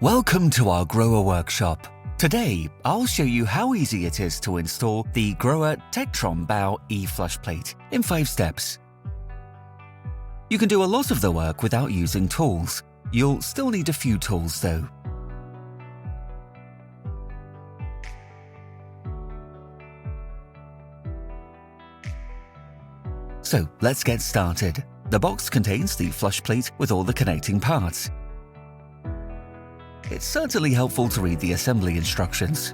Welcome to our GROHE workshop. Today, I'll show you how easy it is to install the GROHE Tectron Bau E flush plate in 5 steps. You can do a lot of the work without using tools. You'll still need a few tools though. So let's get started. The box contains the flush plate with all the connecting parts. It's certainly helpful to read the assembly instructions.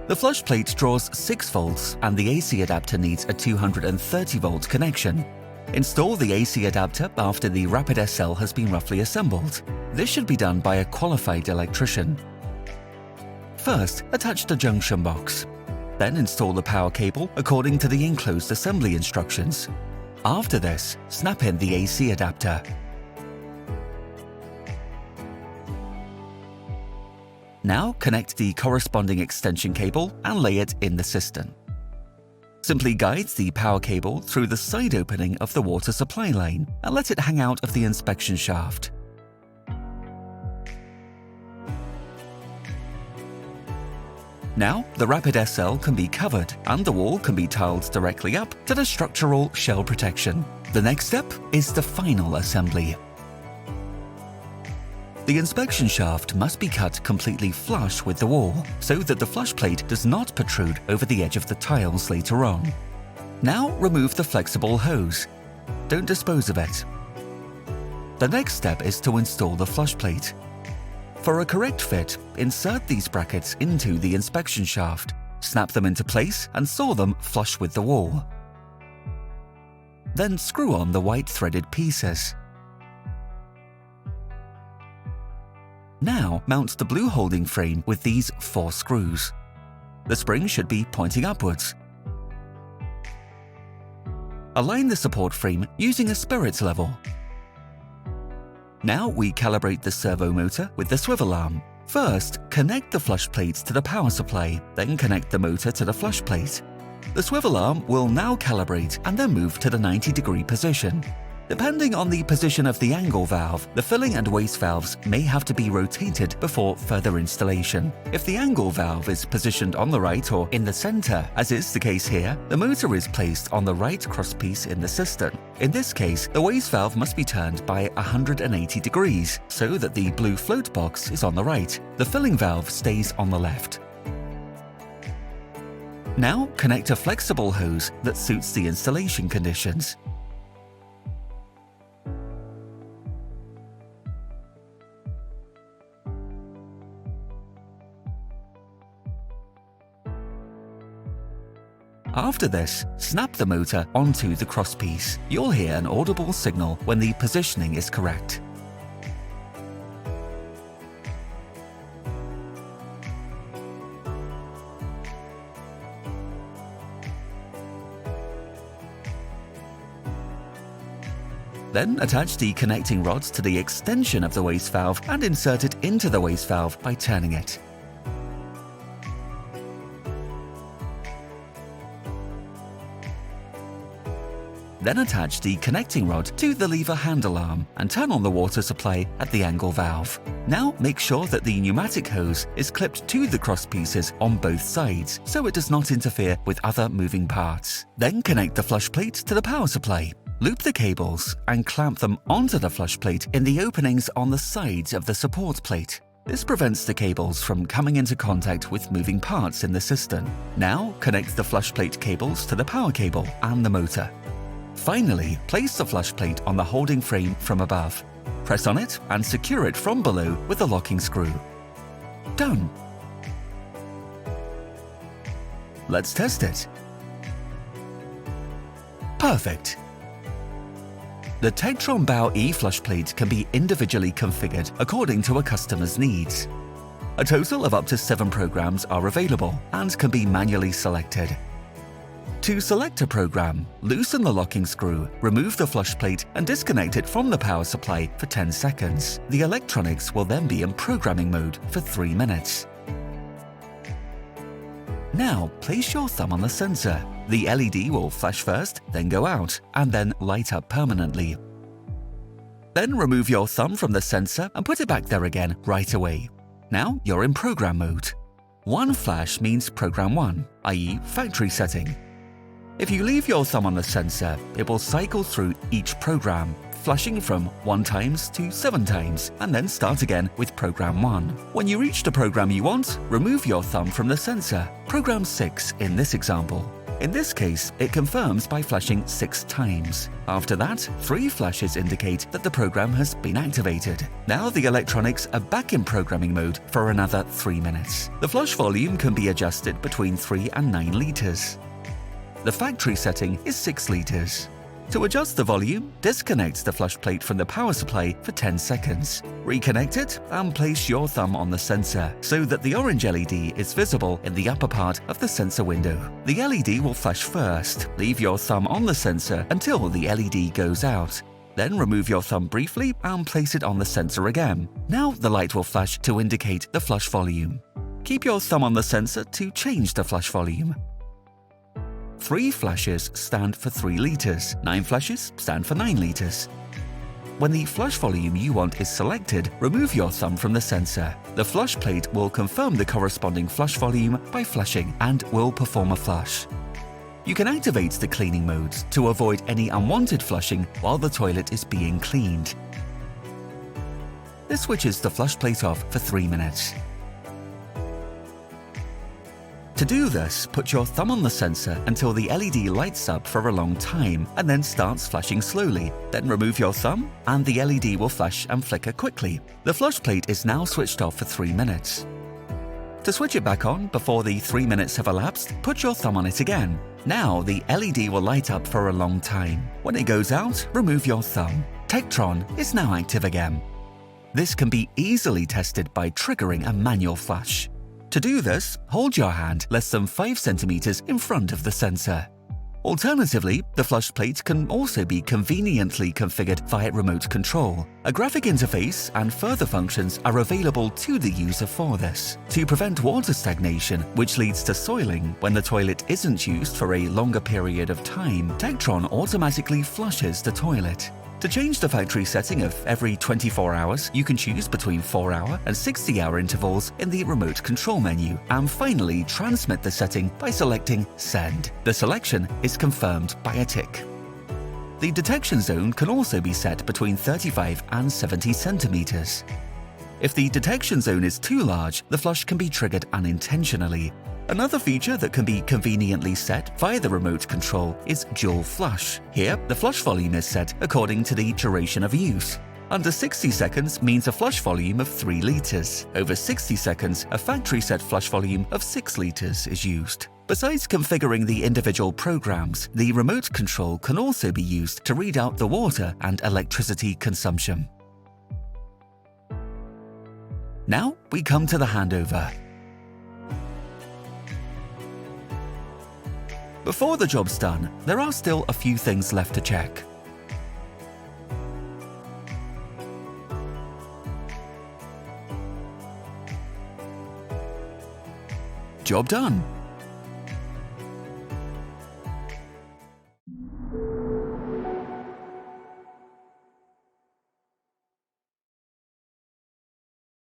The flush plate draws 6 volts and the AC adapter needs a 230 volt connection. Install the AC adapter after the Rapid SL has been roughly assembled. This should be done by a qualified electrician. First, attach the junction box. Then install the power cable according to the enclosed assembly instructions. After this, snap in the AC adapter. Now connect the corresponding extension cable and lay it in the cistern. Simply guide the power cable through the side opening of the water supply line and let it hang out of the inspection shaft. Now, the Rapid SL can be covered and the wall can be tiled directly up to the structural shell protection. The next step is the final assembly. The inspection shaft must be cut completely flush with the wall so that the flush plate does not protrude over the edge of the tiles later on. Now remove the flexible hose. Don't dispose of it. The next step is to install the flush plate. For a correct fit, insert these brackets into the inspection shaft, snap them into place and saw them flush with the wall. Then screw on the white threaded pieces. Now mount the blue holding frame with these 4 screws. The spring should be pointing upwards. Align the support frame using a spirit level. Now we calibrate the servo motor with the swivel arm. First, connect the flush plate to the power supply, then connect the motor to the flush plate. The swivel arm will now calibrate and then move to the 90-degree position. Depending on the position of the angle valve, the filling and waste valves may have to be rotated before further installation. If the angle valve is positioned on the right or in the center, as is the case here, the motor is placed on the right crosspiece in the cistern. In this case, the waste valve must be turned by 180 degrees, so that the blue float box is on the right. The filling valve stays on the left. Now connect a flexible hose that suits the installation conditions. After this, snap the motor onto the crosspiece. You'll hear an audible signal when the positioning is correct. Then attach the connecting rods to the extension of the waste valve and insert it into the waste valve by turning it. Then attach the connecting rod to the lever handle arm and turn on the water supply at the angle valve. Now make sure that the pneumatic hose is clipped to the cross pieces on both sides so it does not interfere with other moving parts. Then connect the flush plate to the power supply. Loop the cables and clamp them onto the flush plate in the openings on the sides of the support plate. This prevents the cables from coming into contact with moving parts in the cistern. Now connect the flush plate cables to the power cable and the motor. Finally, place the flush plate on the holding frame from above. Press on it and secure it from below with a locking screw. Done! Let's test it. Perfect! The Tectron Bau E flush plate can be individually configured according to a customer's needs. A total of up to 7 programs are available and can be manually selected. To select a program, loosen the locking screw, remove the flush plate and disconnect it from the power supply for 10 seconds. The electronics will then be in programming mode for 3 minutes. Now place your thumb on the sensor. The LED will flash first, then go out, and then light up permanently. Then remove your thumb from the sensor and put it back there again right away. Now you're in program mode. One flash means program 1, i.e. factory setting. If you leave your thumb on the sensor, it will cycle through each program, flashing from 1 times to 7 times, and then start again with program 1. When you reach the program you want, remove your thumb from the sensor, program 6 in this example. In this case, it confirms by flashing 6 times. After that, 3 flashes indicate that the program has been activated. Now the electronics are back in programming mode for another 3 minutes. The flush volume can be adjusted between 3 and 9 liters. The factory setting is 6 liters. To adjust the volume, disconnect the flush plate from the power supply for 10 seconds. Reconnect it and place your thumb on the sensor so that the orange LED is visible in the upper part of the sensor window. The LED will flash first. Leave your thumb on the sensor until the LED goes out. Then remove your thumb briefly and place it on the sensor again. Now the light will flash to indicate the flush volume. Keep your thumb on the sensor to change the flush volume. 3 flashes stand for 3 liters, 9 flashes stand for 9 liters. When the flush volume you want is selected, remove your thumb from the sensor. The flush plate will confirm the corresponding flush volume by flashing and will perform a flush. You can activate the cleaning modes to avoid any unwanted flushing while the toilet is being cleaned. This switches the flush plate off for 3 minutes. To do this, put your thumb on the sensor until the LED lights up for a long time and then starts flashing slowly. Then remove your thumb and the LED will flash and flicker quickly. The flush plate is now switched off for 3 minutes. To switch it back on before the 3 minutes have elapsed, put your thumb on it again. Now the LED will light up for a long time. When it goes out, remove your thumb. Tectron is now active again. This can be easily tested by triggering a manual flash. To do this, hold your hand less than 5 centimeters in front of the sensor. Alternatively, the flush plate can also be conveniently configured via remote control. A graphic interface and further functions are available to the user for this. To prevent water stagnation, which leads to soiling when the toilet isn't used for a longer period of time, Tectron automatically flushes the toilet. To change the factory setting of every 24 hours, you can choose between 4-hour and 60-hour intervals in the remote control menu, and finally transmit the setting by selecting Send. The selection is confirmed by a tick. The detection zone can also be set between 35 and 70 centimeters. If the detection zone is too large, the flush can be triggered unintentionally. Another feature that can be conveniently set via the remote control is dual flush. Here, the flush volume is set according to the duration of use. Under 60 seconds means a flush volume of 3 liters. Over 60 seconds, a factory set flush volume of 6 liters is used. Besides configuring the individual programs, the remote control can also be used to read out the water and electricity consumption. Now we come to the handover. Before the job's done, there are still a few things left to check. Job done!